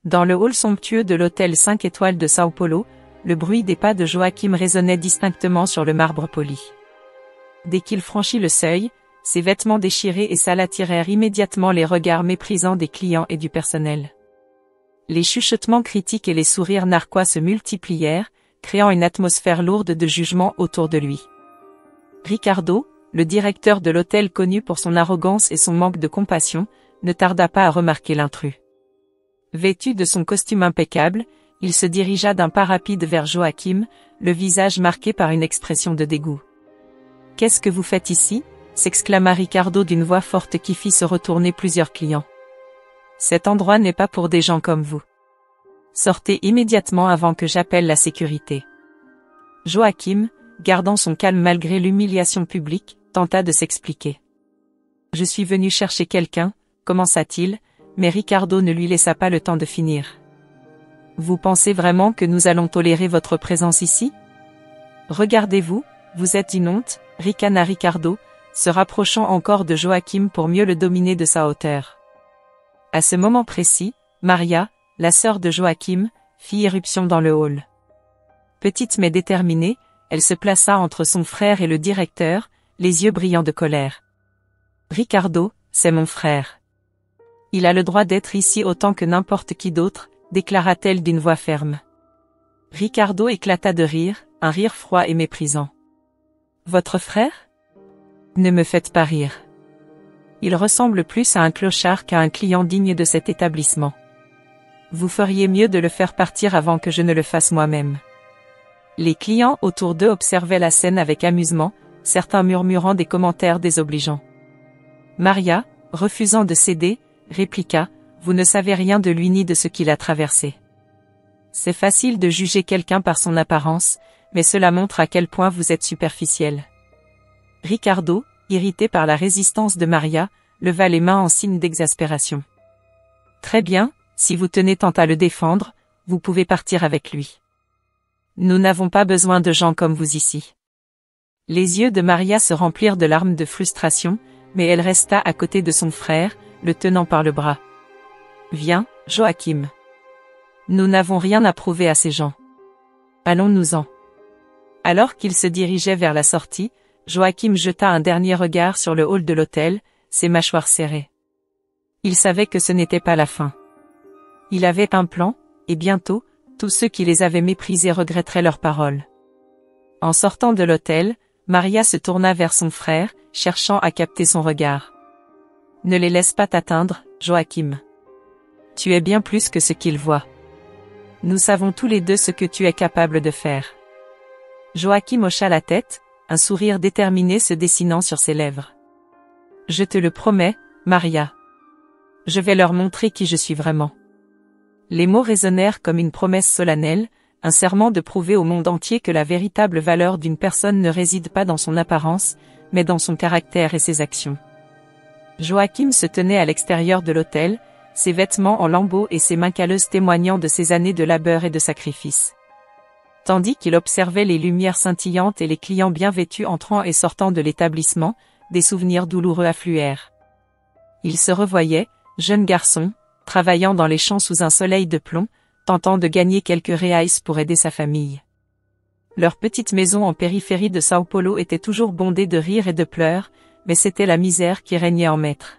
Dans le hall somptueux de l'hôtel 5 étoiles de São Paulo, le bruit des pas de Joachim résonnait distinctement sur le marbre poli. Dès qu'il franchit le seuil, ses vêtements déchirés et sales attirèrent immédiatement les regards méprisants des clients et du personnel. Les chuchotements critiques et les sourires narquois se multiplièrent, créant une atmosphère lourde de jugement autour de lui. Ricardo, le directeur de l'hôtel connu pour son arrogance et son manque de compassion, ne tarda pas à remarquer l'intrus. Vêtu de son costume impeccable, il se dirigea d'un pas rapide vers Joachim, le visage marqué par une expression de dégoût. « Qu'est-ce que vous faites ici ?» s'exclama Ricardo d'une voix forte qui fit se retourner plusieurs clients. « Cet endroit n'est pas pour des gens comme vous. Sortez immédiatement avant que j'appelle la sécurité. » Joachim, gardant son calme malgré l'humiliation publique, tenta de s'expliquer. « Je suis venu chercher quelqu'un », commença-t-il, mais Ricardo ne lui laissa pas le temps de finir. « Vous pensez vraiment que nous allons tolérer votre présence ici ? Regardez-vous, vous êtes une honte », ricana Ricardo, se rapprochant encore de Joachim pour mieux le dominer de sa hauteur. À ce moment précis, Maria, la sœur de Joachim, fit irruption dans le hall. Petite mais déterminée, elle se plaça entre son frère et le directeur, les yeux brillants de colère. « Ricardo, c'est mon frère. Il a le droit d'être ici autant que n'importe qui d'autre, » déclara-t-elle d'une voix ferme. Ricardo éclata de rire, un rire froid et méprisant. « Votre frère ? Ne me faites pas rire. Il ressemble plus à un clochard qu'à un client digne de cet établissement. Vous feriez mieux de le faire partir avant que je ne le fasse moi-même. » Les clients autour d'eux observaient la scène avec amusement, certains murmurant des commentaires désobligeants. Maria, refusant de céder, répliqua, « Vous ne savez rien de lui ni de ce qu'il a traversé. C'est facile de juger quelqu'un par son apparence, mais cela montre à quel point vous êtes superficiel. » Ricardo, irrité par la résistance de Maria, leva les mains en signe d'exaspération. « Très bien, si vous tenez tant à le défendre, vous pouvez partir avec lui. Nous n'avons pas besoin de gens comme vous ici. » Les yeux de Maria se remplirent de larmes de frustration, mais elle resta à côté de son frère, le tenant par le bras. « Viens, Joachim. Nous n'avons rien à prouver à ces gens. Allons-nous-en. » Alors qu'il se dirigeait vers la sortie, Joachim jeta un dernier regard sur le hall de l'hôtel, ses mâchoires serrées. Il savait que ce n'était pas la fin. Il avait un plan, et bientôt, tous ceux qui les avaient méprisés regretteraient leurs paroles. En sortant de l'hôtel, Maria se tourna vers son frère, cherchant à capter son regard. « Ne les laisse pas t'atteindre, Joachim. Tu es bien plus que ce qu'ils voient. Nous savons tous les deux ce que tu es capable de faire. » Joachim hocha la tête, un sourire déterminé se dessinant sur ses lèvres. « Je te le promets, Maria. Je vais leur montrer qui je suis vraiment. » Les mots résonnèrent comme une promesse solennelle, un serment de prouver au monde entier que la véritable valeur d'une personne ne réside pas dans son apparence, mais dans son caractère et ses actions. Joachim se tenait à l'extérieur de l'hôtel, ses vêtements en lambeaux et ses mains calleuses témoignant de ses années de labeur et de sacrifice. Tandis qu'il observait les lumières scintillantes et les clients bien vêtus entrant et sortant de l'établissement, des souvenirs douloureux affluèrent. Il se revoyait, jeune garçon, travaillant dans les champs sous un soleil de plomb, tentant de gagner quelques reais pour aider sa famille. Leur petite maison en périphérie de São Paulo était toujours bondée de rires et de pleurs, mais c'était la misère qui régnait en maître.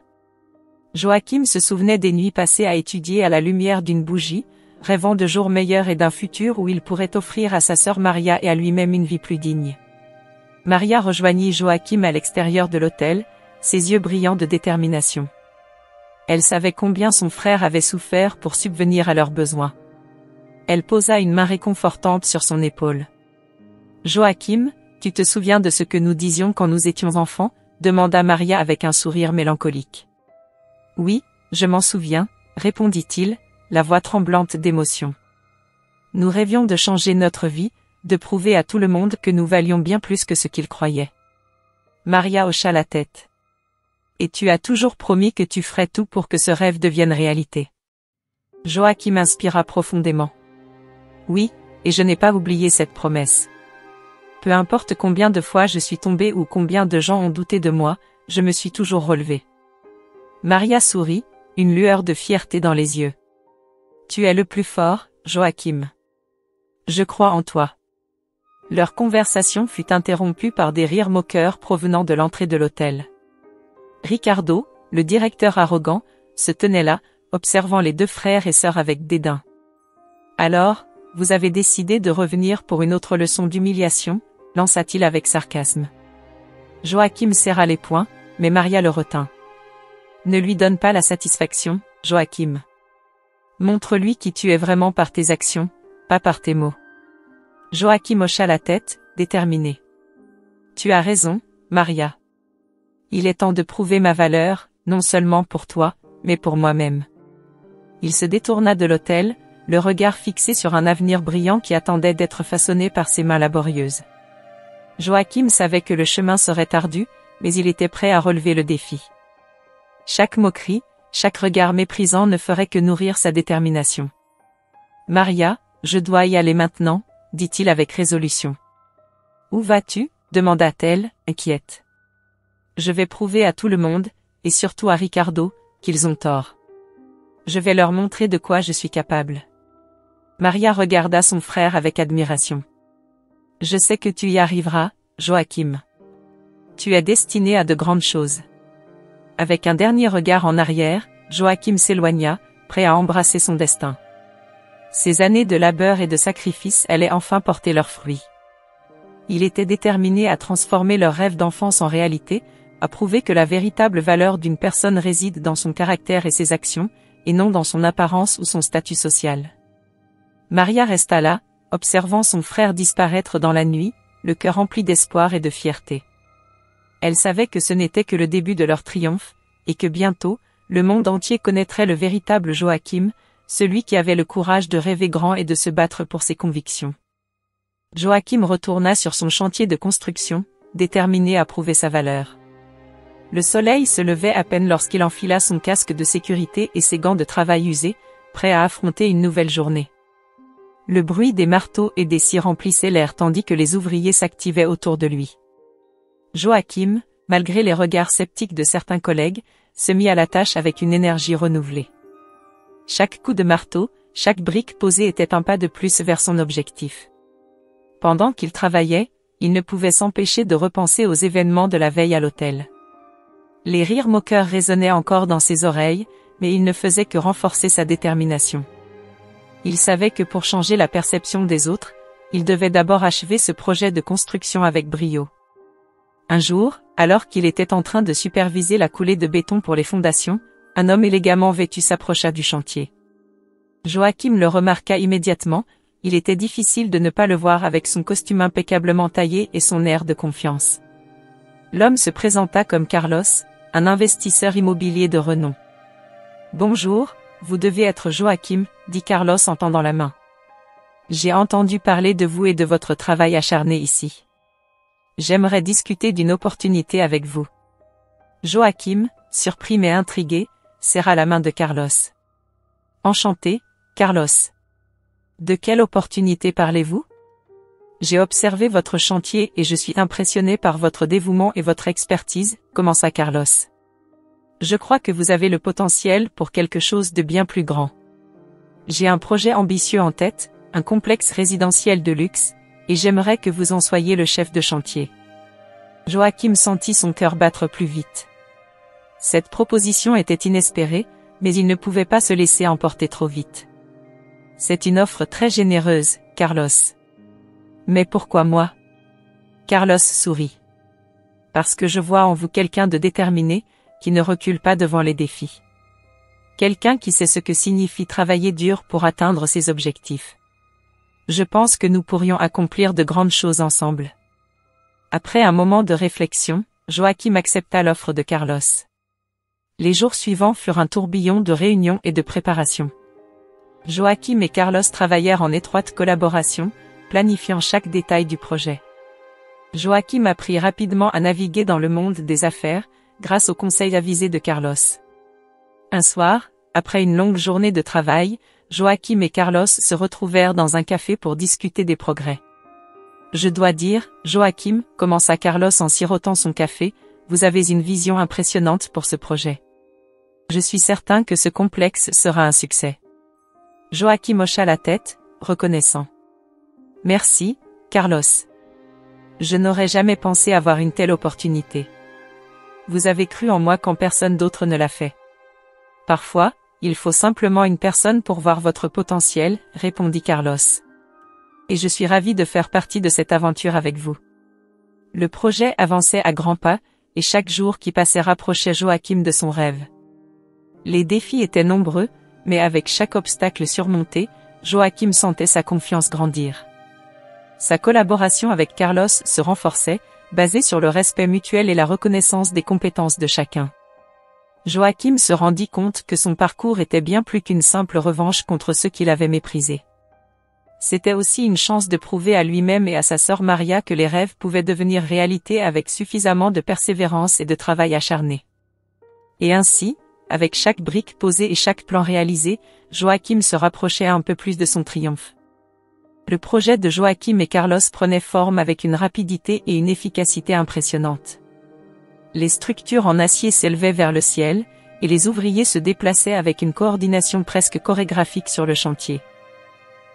Joachim se souvenait des nuits passées à étudier à la lumière d'une bougie, rêvant de jours meilleurs et d'un futur où il pourrait offrir à sa sœur Maria et à lui-même une vie plus digne. Maria rejoignit Joachim à l'extérieur de l'hôtel, ses yeux brillants de détermination. Elle savait combien son frère avait souffert pour subvenir à leurs besoins. Elle posa une main réconfortante sur son épaule. « Joachim, tu te souviens de ce que nous disions quand nous étions enfants ?» demanda Maria avec un sourire mélancolique. « Oui, je m'en souviens », répondit-il, la voix tremblante d'émotion. « Nous rêvions de changer notre vie, de prouver à tout le monde que nous valions bien plus que ce qu'ils croyaient. » Maria hocha la tête. « Et tu as toujours promis que tu ferais tout pour que ce rêve devienne réalité. » Joachim inspira profondément. « Oui, et je n'ai pas oublié cette promesse. Peu importe combien de fois je suis tombée ou combien de gens ont douté de moi, je me suis toujours relevée. » Maria sourit, une lueur de fierté dans les yeux. « Tu es le plus fort, Joachim. Je crois en toi. Leur conversation fut interrompue par des rires moqueurs provenant de l'entrée de l'hôtel. Ricardo, le directeur arrogant, se tenait là, observant les deux frères et sœurs avec dédain. Alors, vous avez décidé de revenir pour une autre leçon d'humiliation, lança-t-il avec sarcasme. Joachim serra les poings, mais Maria le retint. Ne lui donne pas la satisfaction, Joachim. Montre-lui qui tu es vraiment par tes actions, pas par tes mots. Joachim hocha la tête, déterminé. Tu as raison, Maria. Il est temps de prouver ma valeur, non seulement pour toi, mais pour moi-même. Il se détourna de l'hôtel, le regard fixé sur un avenir brillant qui attendait d'être façonné par ses mains laborieuses. Joachim savait que le chemin serait ardu, mais il était prêt à relever le défi. Chaque moquerie, chaque regard méprisant ne ferait que nourrir sa détermination. « Maria, je dois y aller maintenant », dit-il avec résolution. « Où vas-tu » demanda-t-elle, inquiète. « Je vais prouver à tout le monde, et surtout à Ricardo, qu'ils ont tort. Je vais leur montrer de quoi je suis capable. » Maria regarda son frère avec admiration. « Je sais que tu y arriveras, Joachim. Tu es destiné à de grandes choses. » Avec un dernier regard en arrière, Joachim s'éloigna, prêt à embrasser son destin. Ces années de labeur et de sacrifice allaient enfin porter leurs fruits. Il était déterminé à transformer leur rêve d'enfance en réalité, à prouver que la véritable valeur d'une personne réside dans son caractère et ses actions, et non dans son apparence ou son statut social. Maria resta là, observant son frère disparaître dans la nuit, le cœur rempli d'espoir et de fierté. Elle savait que ce n'était que le début de leur triomphe, et que bientôt, le monde entier connaîtrait le véritable Joachim, celui qui avait le courage de rêver grand et de se battre pour ses convictions. Joachim retourna sur son chantier de construction, déterminé à prouver sa valeur. Le soleil se levait à peine lorsqu'il enfila son casque de sécurité et ses gants de travail usés, prêt à affronter une nouvelle journée. Le bruit des marteaux et des scies remplissait l'air tandis que les ouvriers s'activaient autour de lui. Joachim, malgré les regards sceptiques de certains collègues, se mit à la tâche avec une énergie renouvelée. Chaque coup de marteau, chaque brique posée était un pas de plus vers son objectif. Pendant qu'il travaillait, il ne pouvait s'empêcher de repenser aux événements de la veille à l'hôtel. Les rires moqueurs résonnaient encore dans ses oreilles, mais il ne faisait que renforcer sa détermination. Il savait que pour changer la perception des autres, il devait d'abord achever ce projet de construction avec brio. Un jour, alors qu'il était en train de superviser la coulée de béton pour les fondations, un homme élégamment vêtu s'approcha du chantier. Joachim le remarqua immédiatement, il était difficile de ne pas le voir avec son costume impeccablement taillé et son air de confiance. L'homme se présenta comme Carlos, un investisseur immobilier de renom. « Bonjour, vous devez être Joachim, » dit Carlos en tendant la main. « J'ai entendu parler de vous et de votre travail acharné ici. J'aimerais discuter d'une opportunité avec vous. » Joachim, surpris mais intrigué, serra la main de Carlos. « Enchanté, Carlos. De quelle opportunité parlez-vous ? J'ai observé votre chantier et je suis impressionné par votre dévouement et votre expertise, » commença Carlos. « Je crois que vous avez le potentiel pour quelque chose de bien plus grand. J'ai un projet ambitieux en tête, un complexe résidentiel de luxe, et j'aimerais que vous en soyez le chef de chantier. » Joachim sentit son cœur battre plus vite. Cette proposition était inespérée, mais il ne pouvait pas se laisser emporter trop vite. « C'est une offre très généreuse, Carlos. Mais pourquoi moi ? » Carlos sourit. « Parce que je vois en vous quelqu'un de déterminé, qui ne recule pas devant les défis. Quelqu'un qui sait ce que signifie travailler dur pour atteindre ses objectifs. Je pense que nous pourrions accomplir de grandes choses ensemble. » Après un moment de réflexion, Joachim accepta l'offre de Carlos. Les jours suivants furent un tourbillon de réunions et de préparations. Joachim et Carlos travaillèrent en étroite collaboration, planifiant chaque détail du projet. Joachim apprit rapidement à naviguer dans le monde des affaires, grâce aux conseils avisés de Carlos. Un soir, après une longue journée de travail, Joachim et Carlos se retrouvèrent dans un café pour discuter des progrès. « Je dois dire, Joachim, » commença Carlos en sirotant son café, « vous avez une vision impressionnante pour ce projet. Je suis certain que ce complexe sera un succès. Joachim hocha la tête, reconnaissant. Merci, Carlos. Je n'aurais jamais pensé avoir une telle opportunité. Vous avez cru en moi quand personne d'autre ne l'a fait. Parfois, il faut simplement une personne pour voir votre potentiel, répondit Carlos. Et je suis ravi de faire partie de cette aventure avec vous. Le projet avançait à grands pas, et chaque jour qui passait rapprochait Joachim de son rêve. Les défis étaient nombreux, mais avec chaque obstacle surmonté, Joachim sentait sa confiance grandir. Sa collaboration avec Carlos se renforçait, basée sur le respect mutuel et la reconnaissance des compétences de chacun. Joachim se rendit compte que son parcours était bien plus qu'une simple revanche contre ceux qui l'avaient méprisé. C'était aussi une chance de prouver à lui-même et à sa sœur Maria que les rêves pouvaient devenir réalité avec suffisamment de persévérance et de travail acharné. Et ainsi, avec chaque brique posée et chaque plan réalisé, Joachim se rapprochait un peu plus de son triomphe. Le projet de Joachim et Carlos prenait forme avec une rapidité et une efficacité impressionnantes. Les structures en acier s'élevaient vers le ciel, et les ouvriers se déplaçaient avec une coordination presque chorégraphique sur le chantier.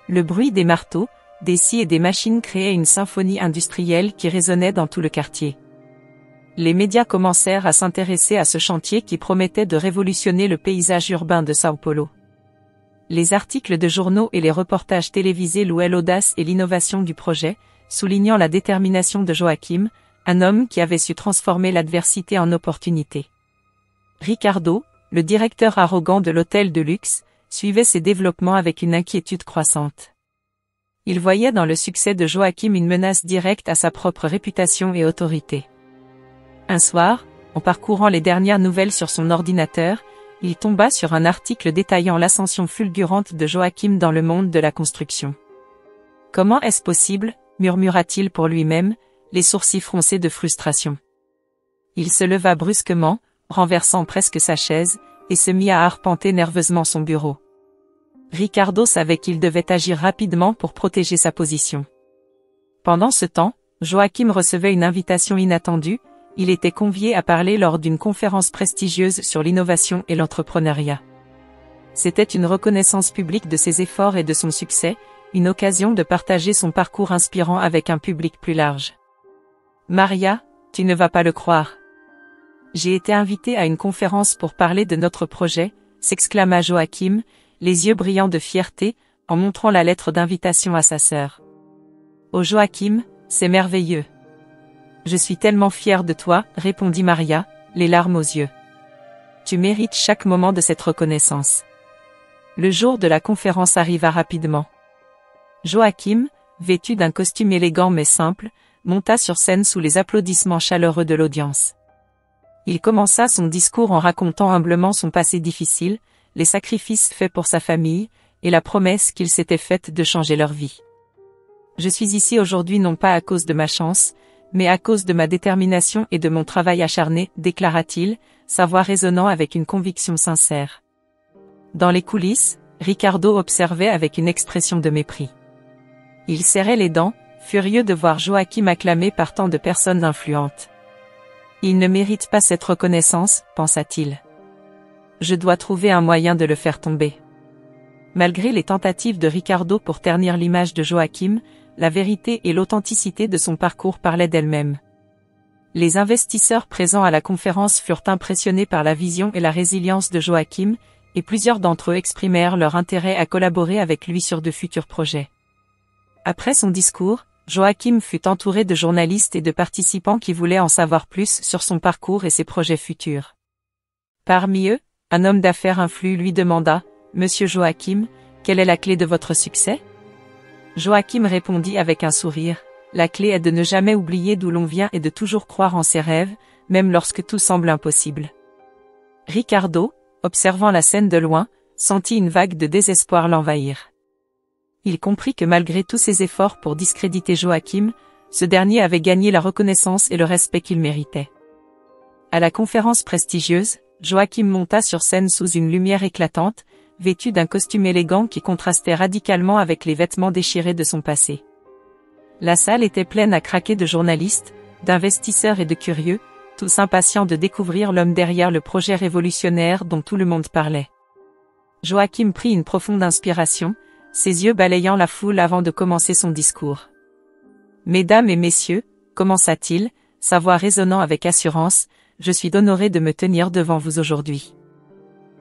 Le bruit des marteaux, des scies et des machines créait une symphonie industrielle qui résonnait dans tout le quartier. Les médias commencèrent à s'intéresser à ce chantier qui promettait de révolutionner le paysage urbain de São Paulo. Les articles de journaux et les reportages télévisés louaient l'audace et l'innovation du projet, soulignant la détermination de Joachim, un homme qui avait su transformer l'adversité en opportunité. Ricardo, le directeur arrogant de l'hôtel de luxe, suivait ces développements avec une inquiétude croissante. Il voyait dans le succès de Joachim une menace directe à sa propre réputation et autorité. Un soir, en parcourant les dernières nouvelles sur son ordinateur, il tomba sur un article détaillant l'ascension fulgurante de Joachim dans le monde de la construction. « Comment est-ce possible ?» murmura-t-il pour lui-même, les sourcils froncés de frustration. Il se leva brusquement, renversant presque sa chaise, et se mit à arpenter nerveusement son bureau. Ricardo savait qu'il devait agir rapidement pour protéger sa position. Pendant ce temps, Joachim recevait une invitation inattendue, il était convié à parler lors d'une conférence prestigieuse sur l'innovation et l'entrepreneuriat. C'était une reconnaissance publique de ses efforts et de son succès, une occasion de partager son parcours inspirant avec un public plus large. « Maria, tu ne vas pas le croire. J'ai été invité à une conférence pour parler de notre projet, » s'exclama Joachim, les yeux brillants de fierté, en montrant la lettre d'invitation à sa sœur. « Oh Joachim, c'est merveilleux. Je suis tellement fière de toi, répondit Maria, les larmes aux yeux. Tu mérites chaque moment de cette reconnaissance. Le jour de la conférence arriva rapidement. Joachim, vêtu d'un costume élégant mais simple, monta sur scène sous les applaudissements chaleureux de l'audience. Il commença son discours en racontant humblement son passé difficile, les sacrifices faits pour sa famille, et la promesse qu'il s'était faite de changer leur vie. Je suis ici aujourd'hui non pas à cause de ma chance, mais à cause de ma détermination et de mon travail acharné, déclara-t-il, sa voix résonnant avec une conviction sincère. Dans les coulisses, Ricardo observait avec une expression de mépris. Il serrait les dents, furieux de voir Joachim acclamé par tant de personnes influentes. Il ne mérite pas cette reconnaissance, pensa-t-il. Je dois trouver un moyen de le faire tomber. Malgré les tentatives de Ricardo pour ternir l'image de Joachim, la vérité et l'authenticité de son parcours parlaient d'elles-mêmes. Les investisseurs présents à la conférence furent impressionnés par la vision et la résilience de Joachim, et plusieurs d'entre eux exprimèrent leur intérêt à collaborer avec lui sur de futurs projets. Après son discours, Joachim fut entouré de journalistes et de participants qui voulaient en savoir plus sur son parcours et ses projets futurs. Parmi eux, un homme d'affaires influent lui demanda « Monsieur Joachim, quelle est la clé de votre succès ?» Joachim répondit avec un sourire, « La clé est de ne jamais oublier d'où l'on vient et de toujours croire en ses rêves, même lorsque tout semble impossible. » Ricardo, observant la scène de loin, sentit une vague de désespoir l'envahir. Il comprit que malgré tous ses efforts pour discréditer Joachim, ce dernier avait gagné la reconnaissance et le respect qu'il méritait. À la conférence prestigieuse, Joachim monta sur scène sous une lumière éclatante, vêtu d'un costume élégant qui contrastait radicalement avec les vêtements déchirés de son passé. La salle était pleine à craquer de journalistes, d'investisseurs et de curieux, tous impatients de découvrir l'homme derrière le projet révolutionnaire dont tout le monde parlait. Joachim prit une profonde inspiration, ses yeux balayant la foule avant de commencer son discours. « Mesdames et messieurs, commença-t-il, sa voix résonnant avec assurance, je suis honoré de me tenir devant vous aujourd'hui.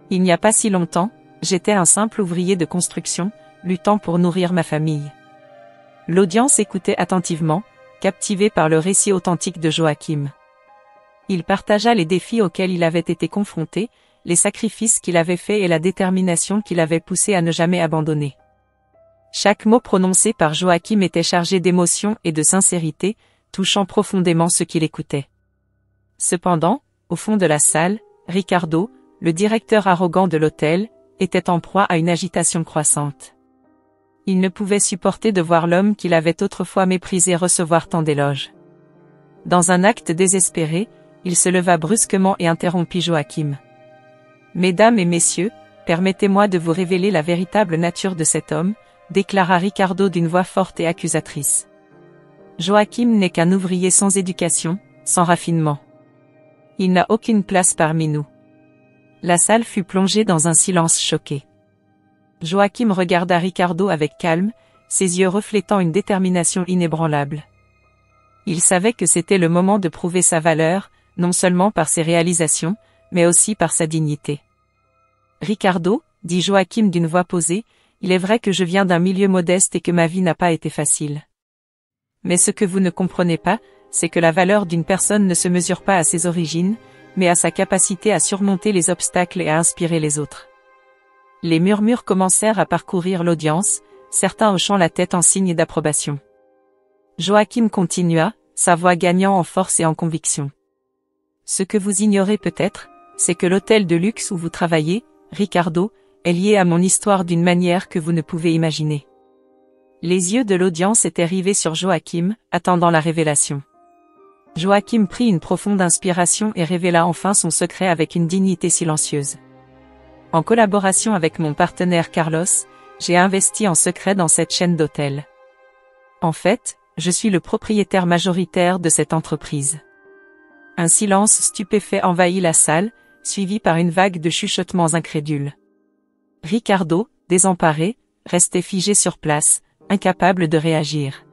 Il n'y a pas si longtemps, j'étais un simple ouvrier de construction, luttant pour nourrir ma famille. » L'audience écoutait attentivement, captivée par le récit authentique de Joachim. Il partagea les défis auxquels il avait été confronté, les sacrifices qu'il avait faits et la détermination qui l'avait poussé à ne jamais abandonner. Chaque mot prononcé par Joachim était chargé d'émotion et de sincérité, touchant profondément ceux qui l'écoutaient. Cependant, au fond de la salle, Ricardo, le directeur arrogant de l'hôtel, était en proie à une agitation croissante. Il ne pouvait supporter de voir l'homme qu'il avait autrefois méprisé recevoir tant d'éloges. Dans un acte désespéré, il se leva brusquement et interrompit Joachim. « Mesdames et messieurs, permettez-moi de vous révéler la véritable nature de cet homme, » déclara Ricardo d'une voix forte et accusatrice. Joachim n'est qu'un ouvrier sans éducation, sans raffinement. Il n'a aucune place parmi nous. La salle fut plongée dans un silence choqué. Joachim regarda Ricardo avec calme, ses yeux reflétant une détermination inébranlable. Il savait que c'était le moment de prouver sa valeur, non seulement par ses réalisations, mais aussi par sa dignité. « Ricardo, » dit Joachim d'une voix posée, « il est vrai que je viens d'un milieu modeste et que ma vie n'a pas été facile. Mais ce que vous ne comprenez pas, c'est que la valeur d'une personne ne se mesure pas à ses origines, mais à sa capacité à surmonter les obstacles et à inspirer les autres. » Les murmures commencèrent à parcourir l'audience, certains hochant la tête en signe d'approbation. Joachim continua, sa voix gagnant en force et en conviction. « Ce que vous ignorez peut-être, c'est que l'hôtel de luxe où vous travaillez, Ricardo, est lié à mon histoire d'une manière que vous ne pouvez imaginer. » Les yeux de l'audience étaient rivés sur Joachim, attendant la révélation. Joachim prit une profonde inspiration et révéla enfin son secret avec une dignité silencieuse. « En collaboration avec mon partenaire Carlos, j'ai investi en secret dans cette chaîne d'hôtels. En fait, je suis le propriétaire majoritaire de cette entreprise. » Un silence stupéfait envahit la salle, suivi par une vague de chuchotements incrédules. Ricardo, désemparé, restait figé sur place, incapable de réagir.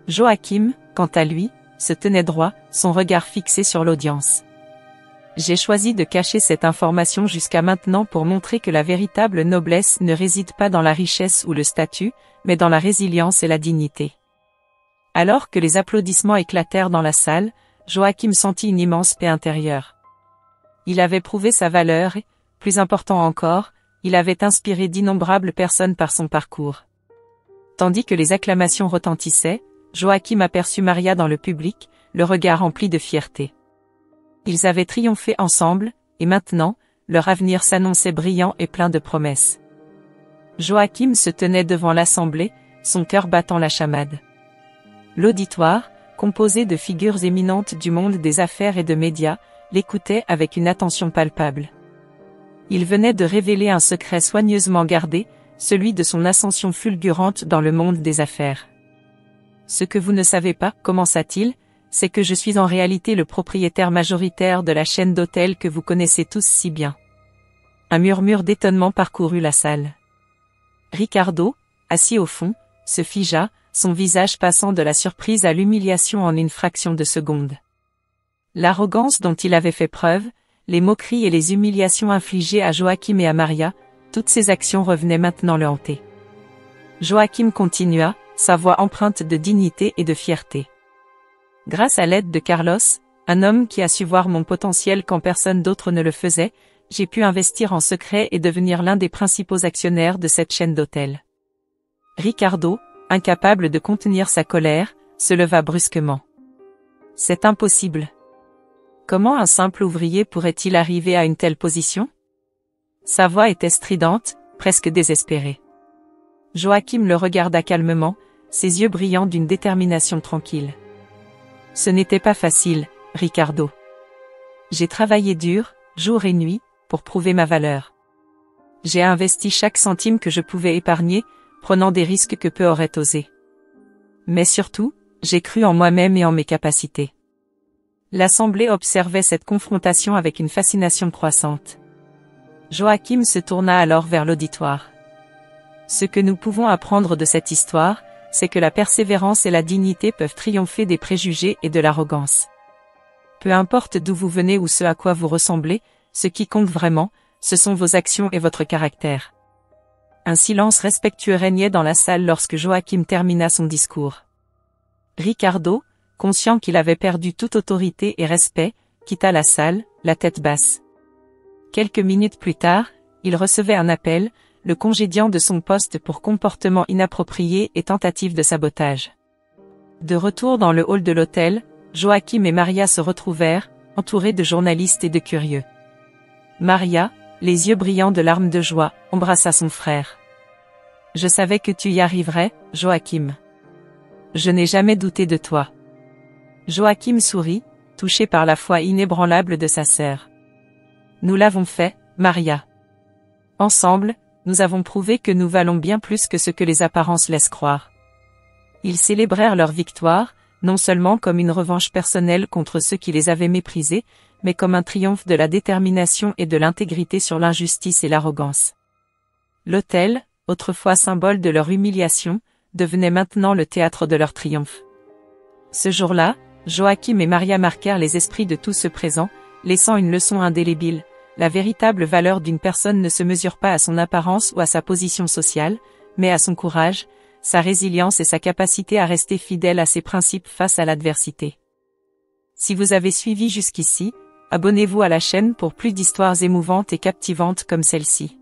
Joachim, quant à lui, se tenait droit, son regard fixé sur l'audience. « J'ai choisi de cacher cette information jusqu'à maintenant pour montrer que la véritable noblesse ne réside pas dans la richesse ou le statut, mais dans la résilience et la dignité. » Alors que les applaudissements éclatèrent dans la salle, Joachim sentit une immense paix intérieure. Il avait prouvé sa valeur et, plus important encore, il avait inspiré d'innombrables personnes par son parcours. Tandis que les acclamations retentissaient, Joachim aperçut Maria dans le public, le regard rempli de fierté. Ils avaient triomphé ensemble, et maintenant, leur avenir s'annonçait brillant et plein de promesses. Joachim se tenait devant l'assemblée, son cœur battant la chamade. L'auditoire, composé de figures éminentes du monde des affaires et de médias, l'écoutait avec une attention palpable. Il venait de révéler un secret soigneusement gardé, celui de son ascension fulgurante dans le monde des affaires. « Ce que vous ne savez pas, commença-t-il, c'est que je suis en réalité le propriétaire majoritaire de la chaîne d'hôtels que vous connaissez tous si bien. » Un murmure d'étonnement parcourut la salle. Ricardo, assis au fond, se figea, son visage passant de la surprise à l'humiliation en une fraction de seconde. L'arrogance dont il avait fait preuve, les moqueries et les humiliations infligées à Joachim et à Maria, toutes ces actions revenaient maintenant le hanter. Joachim continua, sa voix empreinte de dignité et de fierté. « Grâce à l'aide de Carlos, un homme qui a su voir mon potentiel quand personne d'autre ne le faisait, j'ai pu investir en secret et devenir l'un des principaux actionnaires de cette chaîne d'hôtels. » Ricardo, incapable de contenir sa colère, se leva brusquement. « C'est impossible. Comment un simple ouvrier pourrait-il arriver à une telle position ?» Sa voix était stridente, presque désespérée. Joachim le regarda calmement, ses yeux brillants d'une détermination tranquille. « Ce n'était pas facile, Ricardo. J'ai travaillé dur, jour et nuit, pour prouver ma valeur. J'ai investi chaque centime que je pouvais épargner, prenant des risques que peu auraient osé. Mais surtout, j'ai cru en moi-même et en mes capacités. » L'assemblée observait cette confrontation avec une fascination croissante. Joachim se tourna alors vers l'auditoire. Ce que nous pouvons apprendre de cette histoire, c'est que la persévérance et la dignité peuvent triompher des préjugés et de l'arrogance. Peu importe d'où vous venez ou ce à quoi vous ressemblez, ce qui compte vraiment, ce sont vos actions et votre caractère. Un silence respectueux régnait dans la salle lorsque Joachim termina son discours. Ricardo, conscient qu'il avait perdu toute autorité et respect, quitta la salle, la tête basse. Quelques minutes plus tard, il recevait un appel, le congédiant de son poste pour comportement inapproprié et tentative de sabotage. De retour dans le hall de l'hôtel, Joachim et Maria se retrouvèrent, entourés de journalistes et de curieux. Maria, les yeux brillants de larmes de joie, embrassa son frère. « Je savais que tu y arriverais, Joachim. Je n'ai jamais douté de toi. » Joachim sourit, touché par la foi inébranlable de sa sœur. « Nous l'avons fait, Maria. Ensemble, nous avons prouvé que nous valons bien plus que ce que les apparences laissent croire. » Ils célébrèrent leur victoire, non seulement comme une revanche personnelle contre ceux qui les avaient méprisés, mais comme un triomphe de la détermination et de l'intégrité sur l'injustice et l'arrogance. L'hôtel, autrefois symbole de leur humiliation, devenait maintenant le théâtre de leur triomphe. Ce jour-là, Joachim et Maria marquèrent les esprits de tous ceux présents, laissant une leçon indélébile. La véritable valeur d'une personne ne se mesure pas à son apparence ou à sa position sociale, mais à son courage, sa résilience et sa capacité à rester fidèle à ses principes face à l'adversité. Si vous avez suivi jusqu'ici, abonnez-vous à la chaîne pour plus d'histoires émouvantes et captivantes comme celle-ci.